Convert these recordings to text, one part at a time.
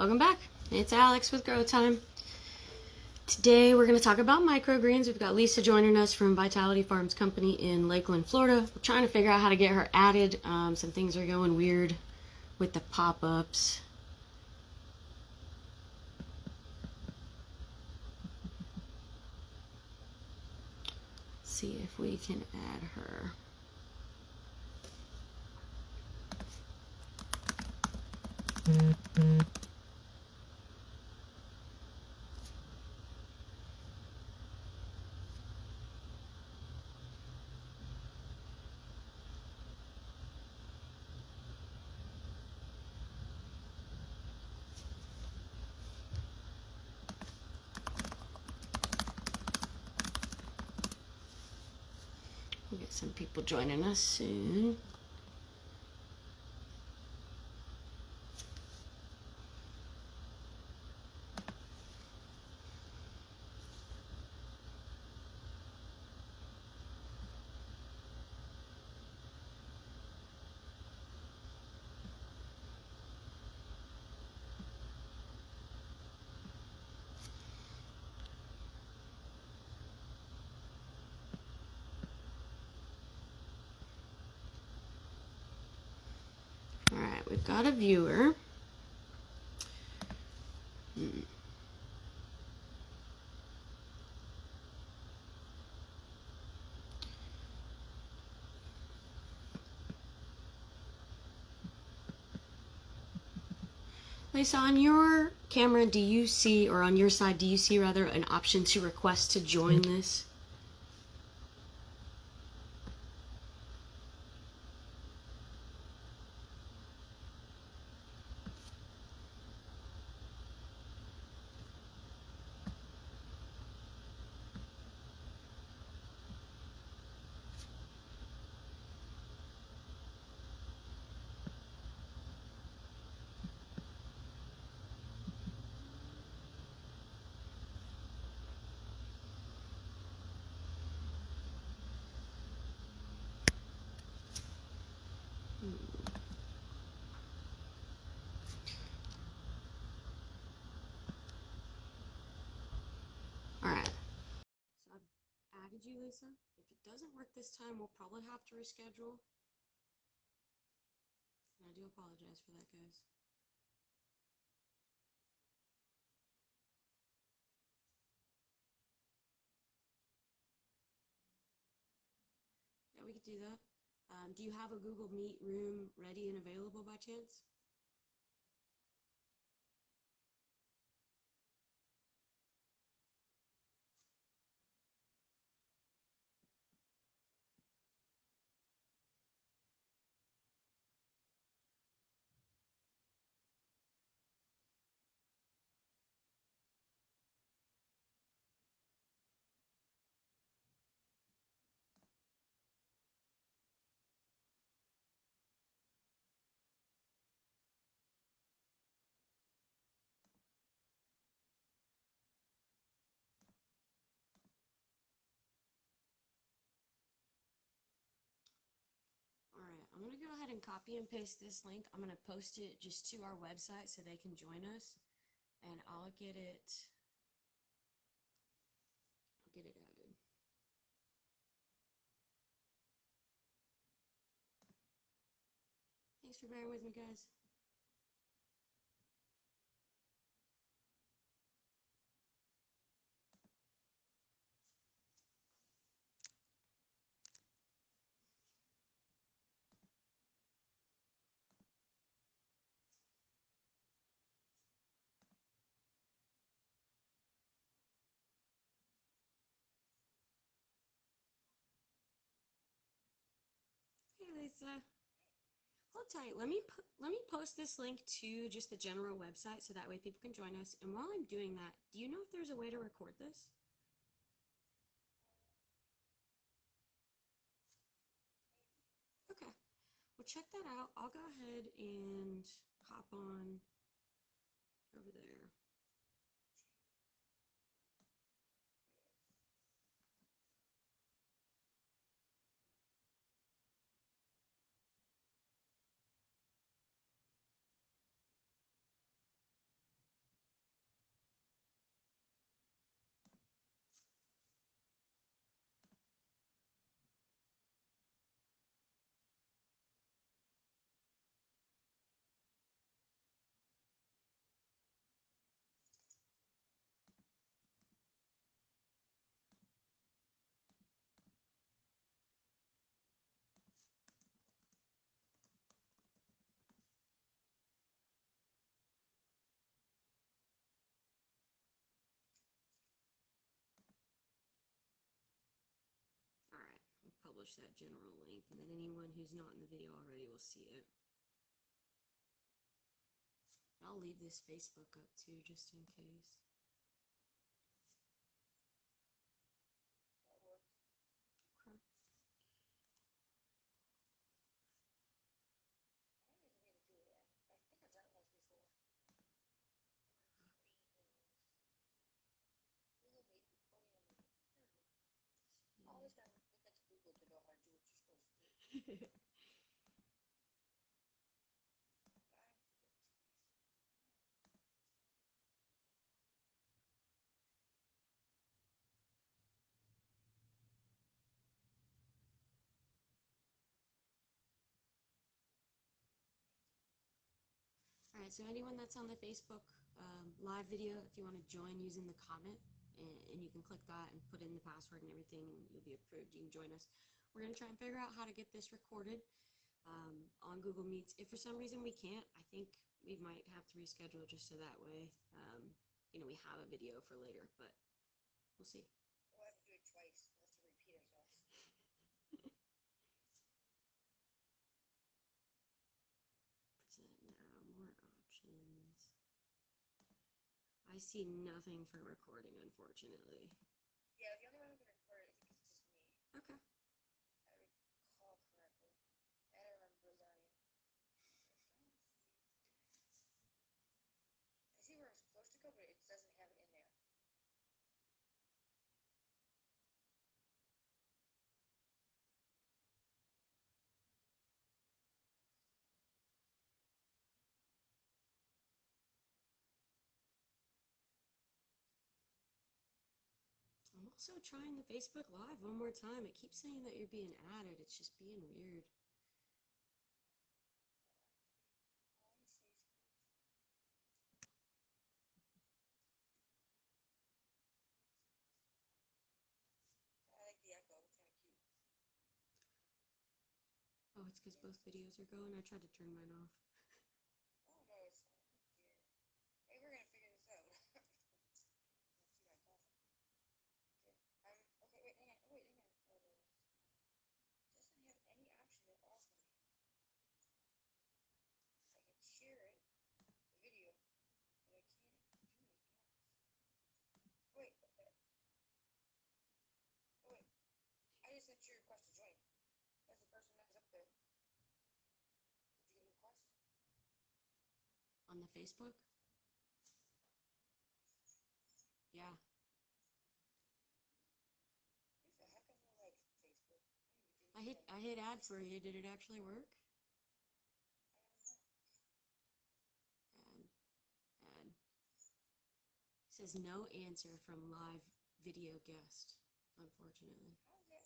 Welcome back. It's Alex with Grow Time. Today we're going to talk about microgreens. We've got Lisa joining us from Vitality Farms Company in Lakeland, Florida. We're trying to figure out how to get her added. Some things are going weird with the pop-ups. Let's see if we can add her. We'll get some people joining us soon. Alright, we've got a viewer. Lisa, on your camera, do you see, or on your side, do you see rather an option to request to join this? Alright. So I've added you, Lisa. If it doesn't work this time, we'll probably have to reschedule. And I do apologize for that, guys. Yeah, we could do that. Do you have a Google Meet room ready and available by chance? Alright, I'm going to go ahead and copy and paste this link. I'm going to post it just to our website so they can join us. And I'll get it added. Thanks for bearing with me, guys. Hey, Lisa. Hold tight. Let me post this link to just the general website so that way people can join us. And while I'm doing that, do you know if there's a way to record this? Okay. Well, check that out. I'll go ahead and hop on over there. publish that general link, and then anyone who's not in the video already will see it. I'll leave this Facebook up too, just in case. That works. Okay. I don't even mean to do it. I think I've done it once before. Google Meet recording on the computer. I always gotta look at Google to know how to do what you're supposed to do. Alright, so anyone that's on the Facebook live video, if you want to join using the comment, and you can click that and put in the password and everything, and you'll be approved. You can join us. We're going to try and figure out how to get this recorded on Google Meets. If for some reason we can't, I think we might have to reschedule just so that way, you know, we have a video for later, but we'll see. We'll have to do it twice. We'll have to repeat ourselves. Present now, more options. I see nothing for recording, unfortunately. Yeah, the only one who can record it, I think it's just me. Okay. I recall correctly. I don't remember learning. I see where I'm supposed to go, but it doesn't have it in there. I'm also trying the Facebook Live one more time. It keeps saying that you're being added. It's just being weird. I like the echo. It's kind of cute. Oh, it's because both videos are going. I tried to turn mine off. Oh, no, it's not. Hey, we're going to figure this out. Let's see my phone. Okay. Okay, wait, hang on. Oh, wait, hang on. It doesn't have any option at all for me. I can share it, the video, but I can't do anything else. Wait. Oh, wait. I just sent your request to join. That's the person that's up there. Did you get a request? On the Facebook? Yeah. Who the heck doesn't like Facebook? I hit add for you. Did it actually work? I don't know. Add. It says no answer from live video guest, unfortunately. How is that?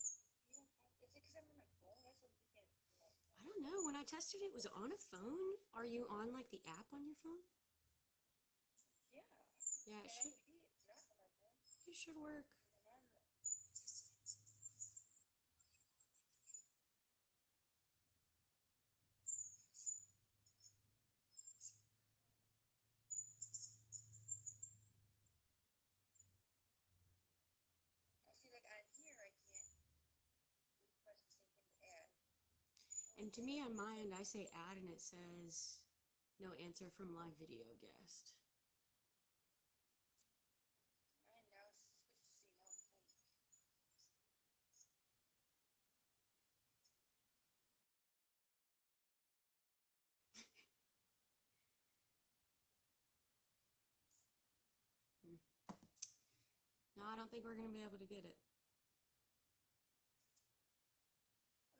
Is it because I'm on my phone? That's what we can't. I don't know. When I tested it, was it on a phone? Are you on like the app on your phone? Yeah. Yeah, it should. It's not on my phone. It should work. I see, like on here, I can't request the same thing to add. And to me on my end, I say add and it says no answer from live video guest. Mine now is switched to see no phone. No, I don't think we're going to be able to get it.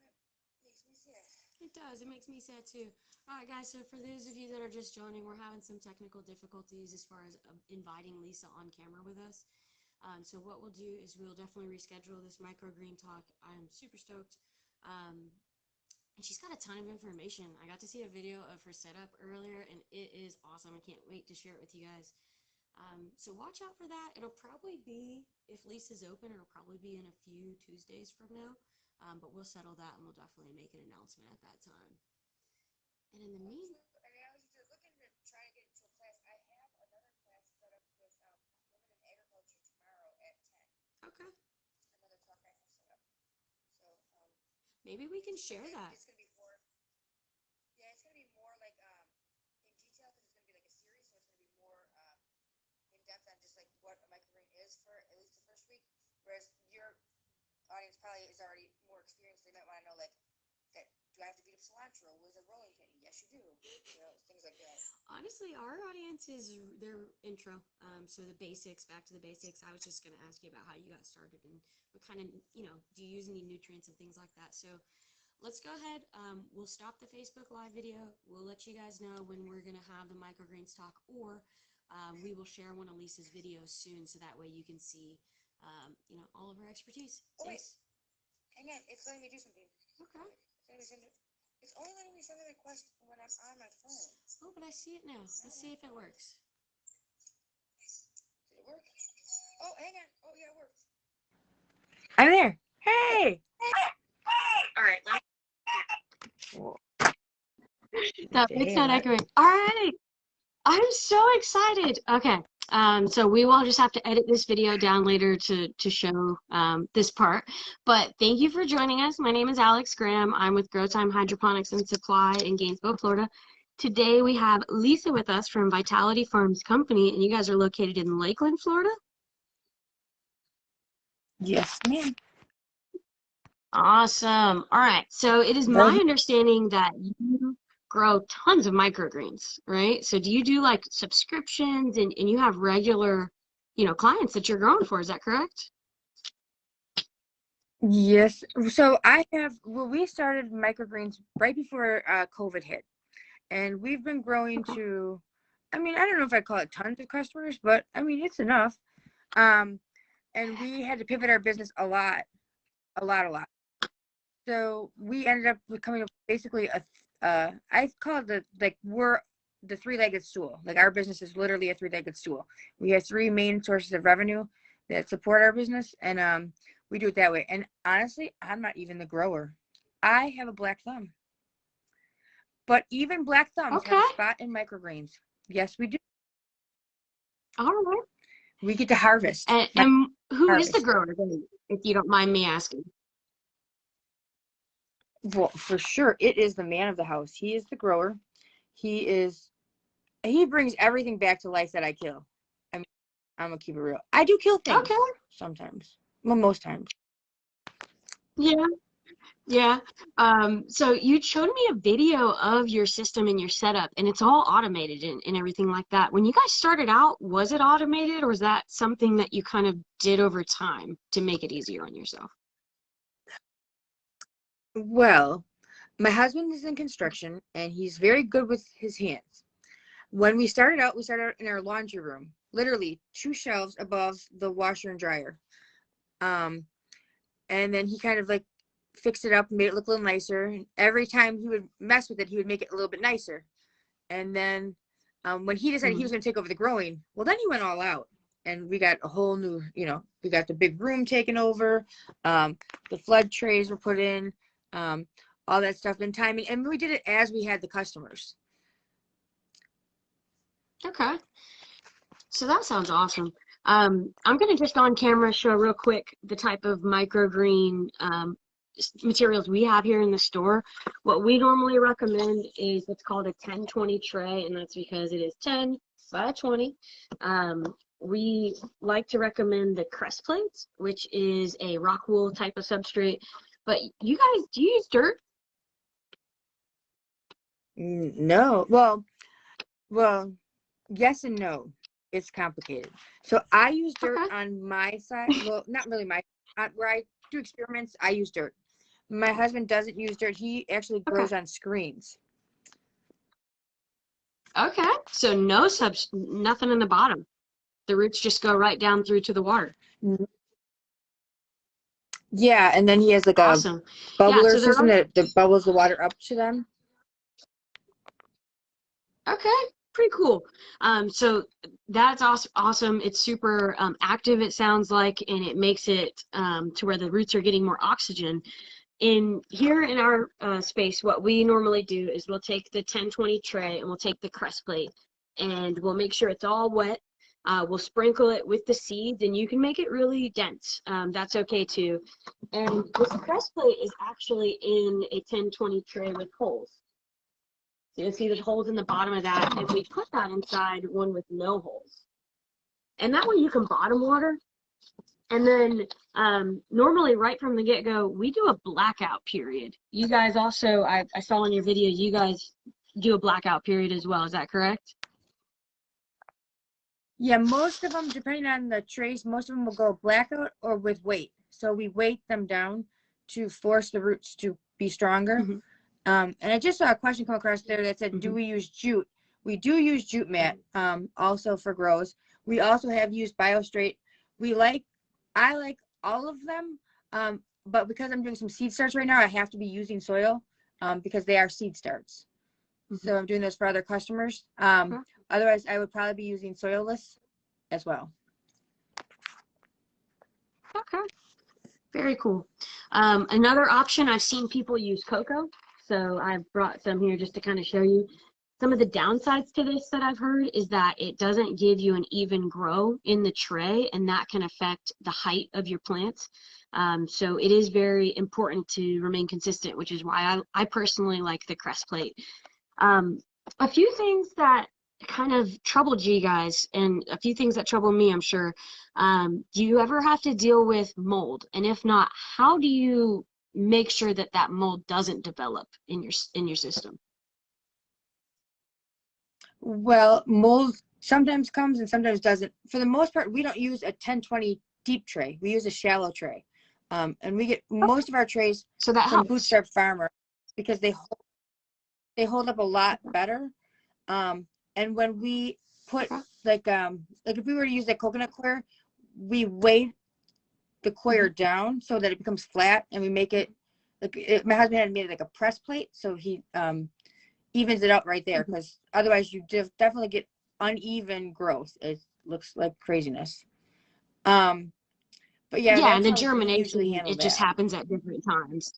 Okay. Makes me sad. It does. It makes me sad too. Alright guys, so for those of you that are just joining, we're having some technical difficulties as far as inviting Lisa on camera with us. So what we'll do is we'll definitely reschedule this microgreen talk. I'm super stoked. And she's got a ton of information. I got to see a video of her setup earlier, and it is awesome. I can't wait to share it with you guys. So watch out for that. It'll probably be, if Lisa's open, it'll probably be in a few Tuesdays from now. But we'll settle that, and we'll definitely make an announcement at that time. And in the meantime, I was looking to try to get into a class. I have another class set up with women in agriculture tomorrow at 10. okay. Another talk I have set up. So Maybe we can share Maybe that. it's gonna be more. Yeah, it's gonna be more like in detail because it's gonna be like a series, so it's gonna be more in depth on just like what a microgreen is for at least the first week. Whereas your audience probably is already more experienced. They might want to know like, okay, do I have to beat up cilantro? What is a rolling pin? Yes, you do. You know, things like that. Honestly, our audience is their intro. So the basics, back to the basics. I was just going to ask you about how you got started and what kind of, do you use any nutrients and things like that. So let's go ahead. We'll stop the Facebook Live video. We'll let you guys know when we're going to have the microgreens talk, or we will share one of Lisa's videos soon, so that way you can see, all of her expertise. Oh, wait. Hang on. It's letting me do something. Okay. It's only letting me send a request when I'm on my phone. Oh, but I see it now. Let's see if it works. Did it work? Oh, hang on. Oh, yeah, it worked. I'm there. Hey! All right. That makes that accurate. All right. I'm so excited. Okay. So we will just have to edit this video down later to show this part. But thank you for joining us. My name is Alex Graham. I'm with Grow Time Hydroponics and Supply in Gainesville, Florida. Today we have Lisa with us from Vitality Farms Company, and you guys are located in Lakeland, Florida? Yes, ma'am. Awesome. All right. So it is my understanding that you grow tons of microgreens, right? So do you do like subscriptions and you have regular, clients that you're growing for? Is that correct? Yes. So we started microgreens right before COVID hit. And we've been growing to, I don't know if I'd call it tons of customers, but it's enough. And we had to pivot our business a lot. So we ended up becoming basically I call it we're the three-legged stool. Like our business is literally a three-legged stool. We have three main sources of revenue that support our business, and we do it that way. And honestly, I'm not even the grower. I have a black thumb. But even black thumbs have a spot in microgreens. Yes, we do. All right. We get to harvest. And who is the grower, if you don't mind me asking? Well, for sure, it is the man of the house. He is the grower. He brings everything back to life that I kill. I'm gonna keep it real. I do kill things sometimes. Well, most times. Yeah. Yeah. So you showed me a video of your system and your setup, and it's all automated and everything like that. When you guys started out, was it automated, or was that something that you kind of did over time to make it easier on yourself? Well, my husband is in construction, and he's very good with his hands. When we started out in our laundry room, literally 2 shelves above the washer and dryer. And then he kind of like fixed it up and made it look a little nicer. And every time he would mess with it, he would make it a little bit nicer. And then when he decided he was going to take over the growing, well, then he went all out. And we got a whole new, we got the big room taken over. The flood trays were put in, all that stuff and timing. And we did it as we had the customers. Okay. So that sounds awesome. I'm going to just on camera show real quick the type of microgreen materials we have here in the store. What we normally recommend is what's called a 10-20 tray, and that's because it is 10 by 20. We like to recommend the crest plates, which is a rock wool type of substrate. But you guys, do you use dirt? No. Well, yes and no. It's complicated. So I use dirt on my side. Well, not really where I do experiments, I use dirt. My husband doesn't use dirt. He actually grows on screens. Okay. So nothing in the bottom. The roots just go right down through to the water. Yeah, and then he has like a bubbler system that bubbles the water up to them. Okay, pretty cool. So that's awesome. It's super active, it sounds like, and it makes it to where the roots are getting more oxygen. Here in our space, what we normally do is we'll take the 10-20 tray and we'll take the crest plate and we'll make sure it's all wet. we'll sprinkle it with the seeds, and you can make it really dense. That's okay too. And this press plate is actually in a 10-20 tray with holes. So you'll see the holes in the bottom of that, and we put that inside one with no holes. And that way you can bottom water. And then normally right from the get-go, we do a blackout period. You guys also, I saw in your video, you guys do a blackout period as well. Is that correct? Yeah, most of them, depending on the trays, most of them will go blackout or with weight. So we weight them down to force the roots to be stronger. Mm-hmm. And I just saw a question come across there that said, do we use jute? We do use jute mat, also for grows. We also have used BioStraight. I like all of them, but because I'm doing some seed starts right now, I have to be using soil because they are seed starts. So I'm doing those for other customers. Otherwise, I would probably be using soilless as well. Okay. Very cool. Another option, I've seen people use cocoa. So I've brought some here just to kind of show you. Some of the downsides to this that I've heard is that it doesn't give you an even grow in the tray, and that can affect the height of your plants. So it is very important to remain consistent, which is why I personally like the crest plate. A few things that kind of troubled you guys, and a few things that trouble me, I'm sure. Do you ever have to deal with mold? And if not, how do you make sure that that mold doesn't develop in your system? Well, mold sometimes comes and sometimes doesn't. For the most part, we don't use a 10-20 deep tray. We use a shallow tray. And we get most of our trays So that from helps. Bootstrap Farmer because they hold up a lot better. And when we put like if we were to use that coconut coir, we weight the coir down so that it becomes flat, and we make it my husband had made it like a press plate, so he evens it out right there, because otherwise you definitely get uneven growth. It looks like craziness. But yeah, Yeah, and that's the how we usually germination, handle it just that. happens at different times.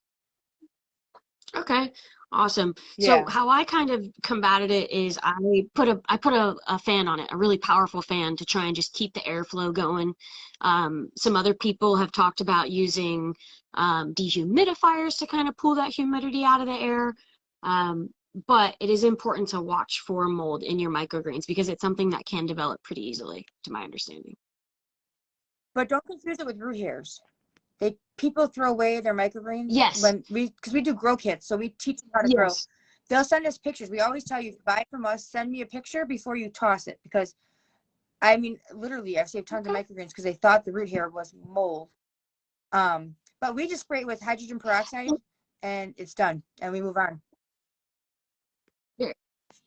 Okay, awesome. So Yeah. how I kind of combated it is I put a fan on it, a really powerful fan, to try and just keep the airflow going. Some other people have talked about using dehumidifiers to kind of pull that humidity out of the air. But it is important to watch for mold in your microgreens because it's something that can develop pretty easily, to my understanding. But don't confuse it with root hairs. People throw away their microgreens Yes. because we do grow kits, so we teach them how to grow. Yes. They'll send us pictures. We always tell you, buy from us, send me a picture before you toss it, because I mean, literally, I've saved tons of microgreens because they thought the root hair was mold. But we just spray it with hydrogen peroxide, and it's done, and we move on.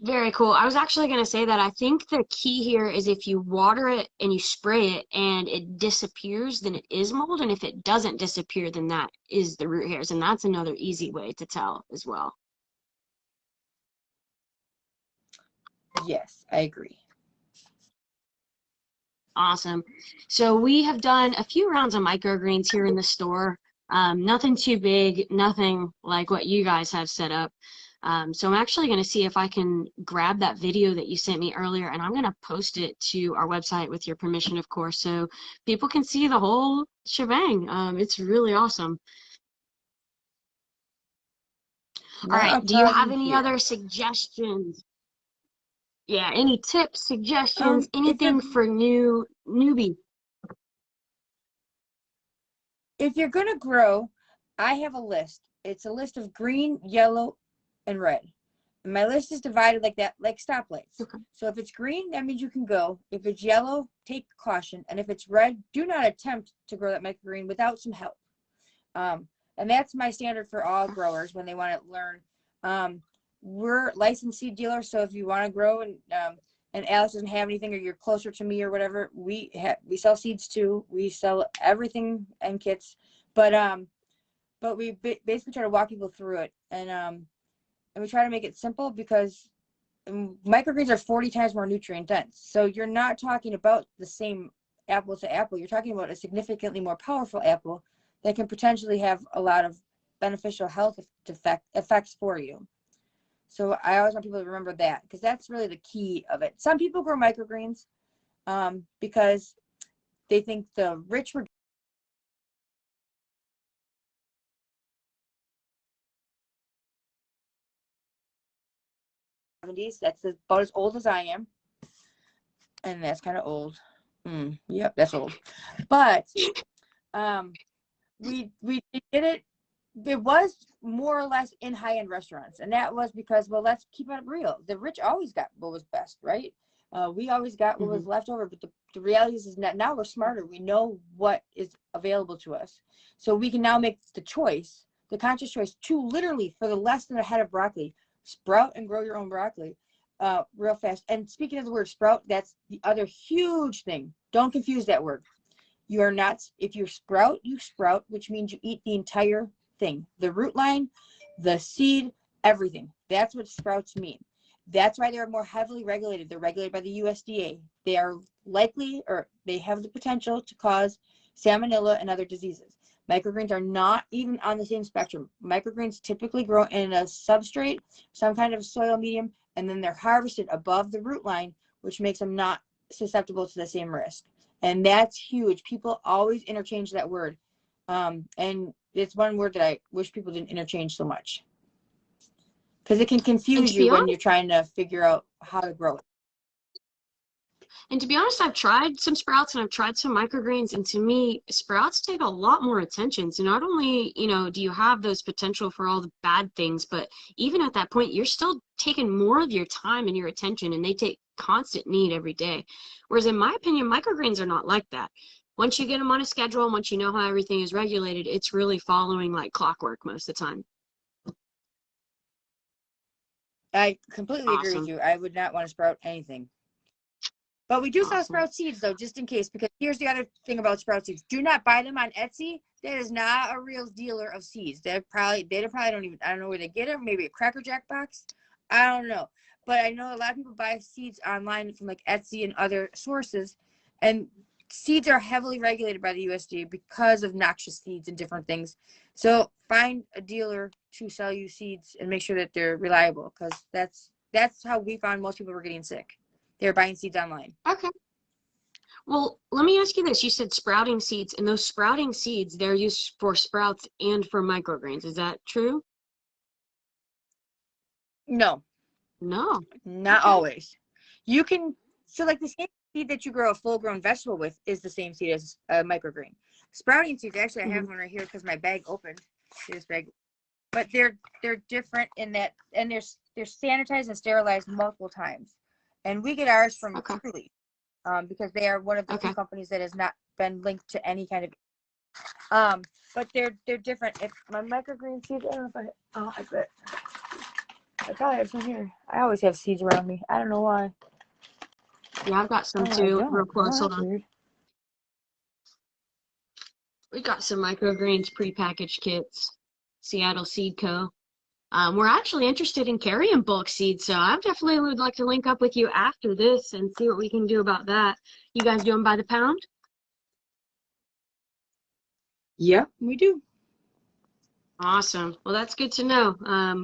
Very cool. I was actually going to say that I think the key here is if you water it and you spray it and it disappears, then it is mold. And if it doesn't disappear, then that is the root hairs. And that's another easy way to tell as well. Yes, I agree. Awesome. So we have done a few rounds of microgreens here in the store. Nothing too big, nothing like what you guys have set up. So I'm actually going to see if I can grab that video that you sent me earlier, and I'm going to post it to our website with your permission, of course, so people can see the whole shebang. It's really awesome. All right. Do you have any other suggestions? Yeah, any tips, suggestions, anything for newbie? If you're going to grow, I have a list. It's a list of green, yellow, and red. And my list is divided like that, like stoplights. Okay. So if it's green, that means you can go. If it's yellow, take caution. And if it's red, do not attempt to grow that microgreen without some help. And that's my standard for all growers when they want to learn. We're licensed seed dealers, so if you want to grow and Alice doesn't have anything, or you're closer to me or whatever, we sell seeds too. We sell everything and kits, but we basically try to walk people through it, and we try to make it simple, because microgreens are 40 times more nutrient dense. So you're not talking about the same apple to apple. You're talking about a significantly more powerful apple that can potentially have a lot of beneficial health effects for you. So I always want people to remember that, because that's really the key of it. Some people grow microgreens because they think the rich were '70s. That's about as old as I am, and that's kind of old. Yep, that's old. But we did it. It was more or less in high-end restaurants, and that was because, well, let's keep it real. The rich always got what was best, right? We always got what was left over, but the reality is that now we're smarter. We know what is available to us, so we can now make the choice, the conscious choice, to literally, for the less than a head of broccoli, sprout and grow your own broccoli, real fast. And speaking of the word sprout, that's the other huge thing. Don't confuse that word. You are not, if you sprout, which means you eat the entire thing, the root line, the seed, everything. That's what sprouts mean. That's why they're more heavily regulated. They're regulated by the USDA. They are likely, or they have the potential to cause salmonella and other diseases. Microgreens are not even on the same spectrum. Microgreens typically grow in a substrate, some kind of soil medium, and then they're harvested above the root line, which makes them not susceptible to the same risk. And that's huge. People always interchange that word. And it's one word that I wish people didn't interchange so much, because it can confuse you when you're trying to figure out how to grow it. And to be honest, I've tried some sprouts and I've tried some microgreens, and to me, sprouts take a lot more attention. So not only, do you have those potential for all the bad things, but even at that point, you're still taking more of your time and your attention, and they take constant need every day. Whereas in my opinion, microgreens are not like that. Once you get them on a schedule and once you know how everything is regulated, it's really following like clockwork most of the time. I completely agree with you. I would not want to sprout anything. But we do sell sprout seeds, though, just in case, because here's the other thing about sprout seeds. Do not buy them on Etsy. That is not a real dealer of seeds. They probably don't even, I don't know where they get them. Maybe a Cracker Jack box. I don't know. But I know a lot of people buy seeds online from like Etsy and other sources. And seeds are heavily regulated by the USDA because of noxious seeds and different things. So find a dealer to sell you seeds and make sure that they're reliable, because that's how we found most people were getting sick. They're buying seeds online. Okay. Well, let me ask you this. You said sprouting seeds, and those sprouting seeds, they're used for sprouts and for microgreens. Is that true? No. No. Not always. You can, so like the same seed that you grow a full-grown vegetable with is the same seed as a microgreen. Sprouting seeds, actually, I have one right here because my bag opened. See this bag? But they're different in that, and they're sanitized and sterilized multiple times. And we get ours from Truly, because they are one of the few companies that has not been linked to any kind of. But they're different. If my microgreen seeds, I don't know if I bet I probably have some here. I always have seeds around me. I don't know why. Yeah, I've got some too. Real close. Hold on. Weird. We got some microgreens prepackaged kits. Seattle Seed Co. We're actually interested in carrying bulk seeds, so I definitely would like to link up with you after this and see what we can do about that. You guys do them by the pound? Yep, we do. Awesome. Well, that's good to know.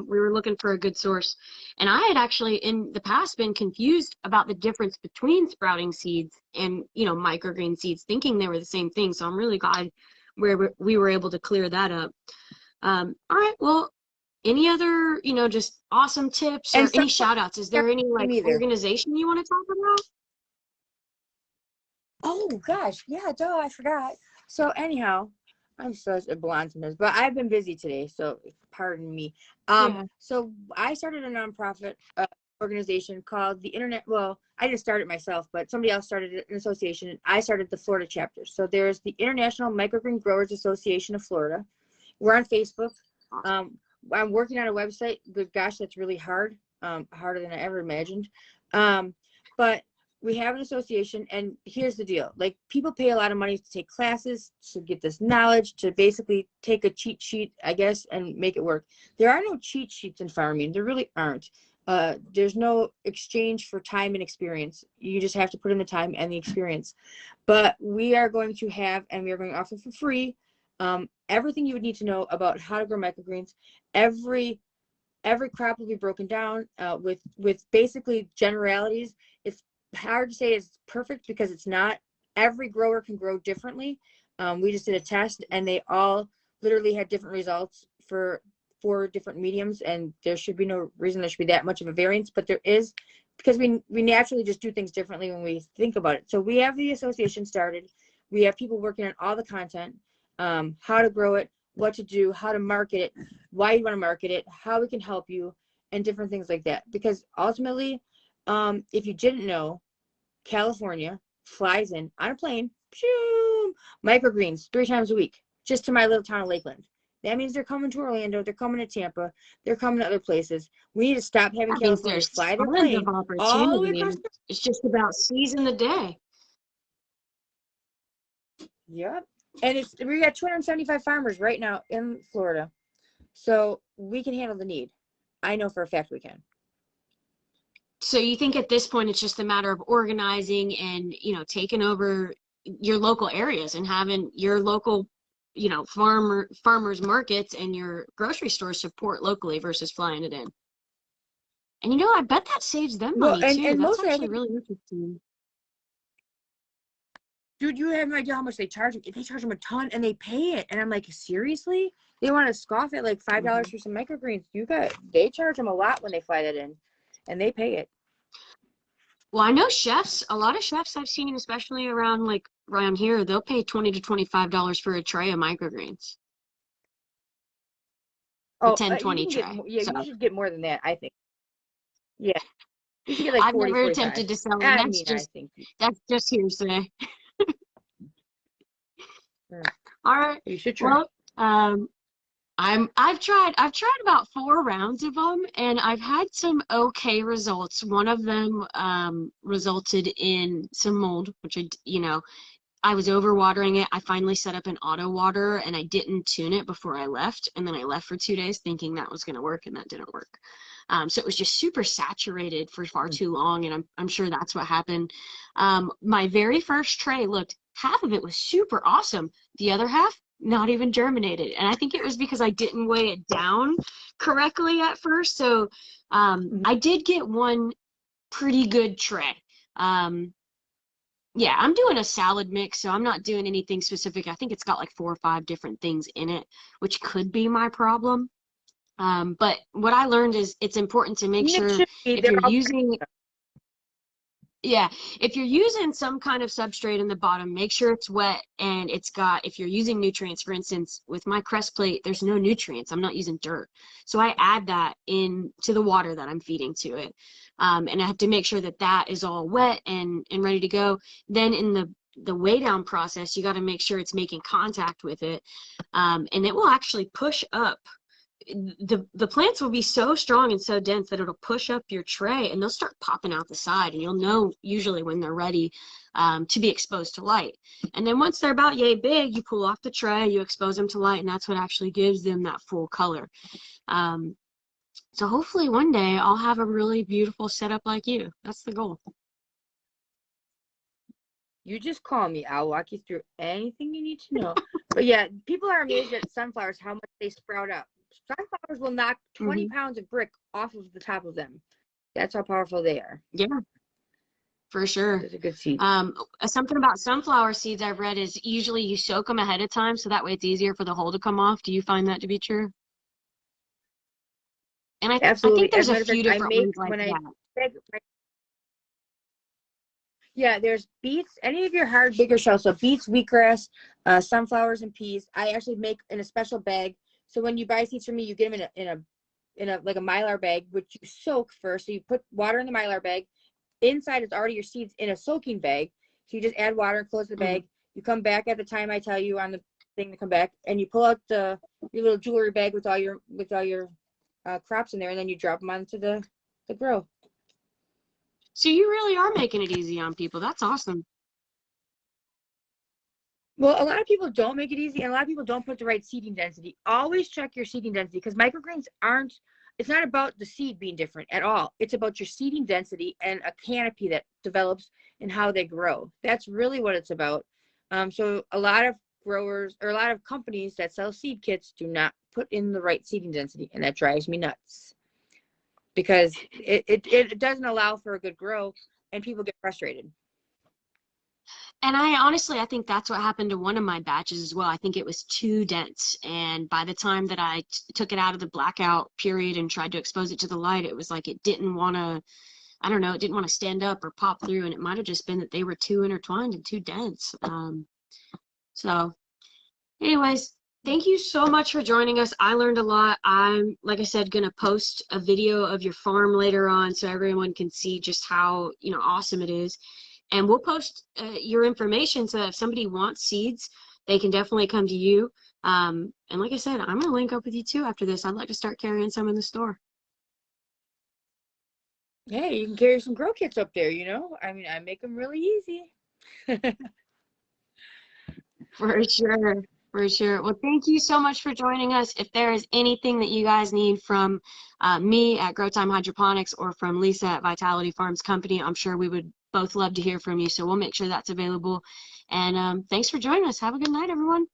We were looking for a good source. And I had actually in the past been confused about the difference between sprouting seeds and, microgreen seeds, thinking they were the same thing. So I'm really glad we were able to clear that up. All right. Well, any other, just awesome tips or any shout outs? Is there any organization you want to talk about? Oh gosh, yeah, duh, I forgot. So anyhow, I'm such a bluntness, but I've been busy today, so pardon me. So I started a nonprofit organization called the Internet. Well, I didn't start it myself, but somebody else started an association, and I started the Florida chapter. So there's the International Microgreen Growers Association of Florida. We're on Facebook. I'm working on a website. Good gosh, that's really hard, harder than I ever imagined. But we have an association, and here's the deal. Like, people pay a lot of money to take classes, to get this knowledge, to basically take a cheat sheet, I guess, and make it work. There are no cheat sheets in farming. There really aren't. There's no exchange for time and experience. You just have to put in the time and the experience. But we are going to have, and we are going to offer for free, everything you would need to know about how to grow microgreens. Every crop will be broken down with basically generalities. It's hard to say it's perfect because it's not. Every grower can grow differently. We just did a test and they all literally had different results for 4 different mediums, and there should be no reason there should be that much of a variance, but there is, because we naturally just do things differently when we think about it. So we have the association started. We have people working on all the content, how to grow it, what to do, how to market it, why you want to market it, how we can help you, and different things like that. Because ultimately, if you didn't know, California flies in on a plane, shoo, microgreens 3 times a week, just to my little town of Lakeland. That means they're coming to Orlando, they're coming to Tampa, they're coming to other places. We need to stop having That means California there's fly their tons plane of all the way across opportunity. It's just about seizing the day. Yep. And we got 275 farmers right now in Florida. So we can handle the need. I know for a fact we can. So you think at this point it's just a matter of organizing and, you know, taking over your local areas and having your local, you know, farmers markets and your grocery stores support locally versus flying it in. And you know, I bet that saves them Well, money too. and That's mostly I actually think, really interesting. dude, you have no idea how much they charge them. They charge them a ton and they pay it. And I'm like, seriously? They want to scoff at like $5 for some microgreens. They charge them a lot when they fly that in, and they pay it. Well, I know chefs, a lot of chefs I've seen, especially around like around here, they'll pay $20 to $25 for a tray of microgreens. A Oh, 10, you 20 can get tray. yeah, So you should get more than that, I think. Yeah, you should get like I've 40, never 45. attempted to sell them. I mean, I think. That's just hearsay. Yeah, All right. you should try. Well, I've tried about 4 rounds of them and I've had some okay results. One of them resulted in some mold, which I was overwatering it. I finally set up an auto water and I didn't tune it before I left. And then I left for 2 days thinking that was going to work and that didn't work. So it was just super saturated for far too long. And I'm sure that's what happened. My very first tray half of it was super awesome. The other half, not even germinated. And I think it was because I didn't weigh it down correctly at first. So I did get one pretty good tray. Yeah, I'm doing a salad mix, so I'm not doing anything specific. I think it's got like 4 or 5 different things in it, which could be my problem. But what I learned is it's important to make It sure should be. if They're you're all using, yeah, if you're using some kind of substrate in the bottom, make sure it's wet and if you're using nutrients, for instance, with my crest plate, there's no nutrients. I'm not using dirt. So I add that in to the water that I'm feeding to it. And I have to make sure that that is all wet and ready to go. Then in the weigh down process, you got to make sure it's making contact with it. And it will actually push up. The plants will be so strong and so dense that it'll push up your tray and they'll start popping out the side, and you'll know usually when they're ready to be exposed to light. And then once they're about yay big, you pull off the tray, you expose them to light, and that's what actually gives them that full color. So hopefully one day I'll have a really beautiful setup like you. That's the goal. You just call me. I'll walk you through anything you need to know. But yeah, people are amazed at sunflowers, how much they sprout up. Sunflowers will knock 20 pounds of brick off of the top of them. That's how powerful they are. Yeah, for sure. It's a good seed. Something about sunflower seeds I've read is usually you soak them ahead of time so that way it's easier for the hull to come off. Do you find that to be true? And I Absolutely. think there's As a a matter of few fact, different ones like that. Yeah, there's beets, any of your hard bigger shells. So beets, wheatgrass, sunflowers, and peas. I actually make in a special bag. So when you buy seeds from me, you get them in a like a Mylar bag, which you soak first. So you put water in the Mylar bag. Inside is already your seeds in a soaking bag. So you just add water and close the bag. You come back at the time I tell you on the thing to come back, and you pull out your little jewelry bag with all your crops in there, and then you drop them onto the grow. So you really are making it easy on people. That's awesome. Well, a lot of people don't make it easy, and a lot of people don't put the right seeding density. Always check your seeding density, because microgreens it's not about the seed being different at all. It's about your seeding density and a canopy that develops and how they grow. That's really what it's about. So a lot of growers or a lot of companies that sell seed kits do not put in the right seeding density, and that drives me nuts, because it doesn't allow for a good grow. and people get frustrated. And I think that's what happened to one of my batches as well. I think it was too dense. And by the time that I took it out of the blackout period and tried to expose it to the light, it was like it didn't want to, I don't know, it didn't want to stand up or pop through. And it might have just been that they were too intertwined and too dense. So anyways, thank you so much for joining us. I learned a lot. I'm, like I said, going to post a video of your farm later on so everyone can see just how, awesome it is. And we'll post your information so that if somebody wants seeds, they can definitely come to you. And like I said, I'm going to link up with you too after this. I'd like to start carrying some in the store. Yeah, you can carry some grow kits up there, I mean, I make them really easy. For sure. For sure. Well, thank you so much for joining us. If there is anything that you guys need from me at Grow Time Hydroponics or from Lisa at Vitality Farms Company, I'm sure we would both love to hear from you. So we'll make sure that's available. And thanks for joining us. Have a good night, everyone.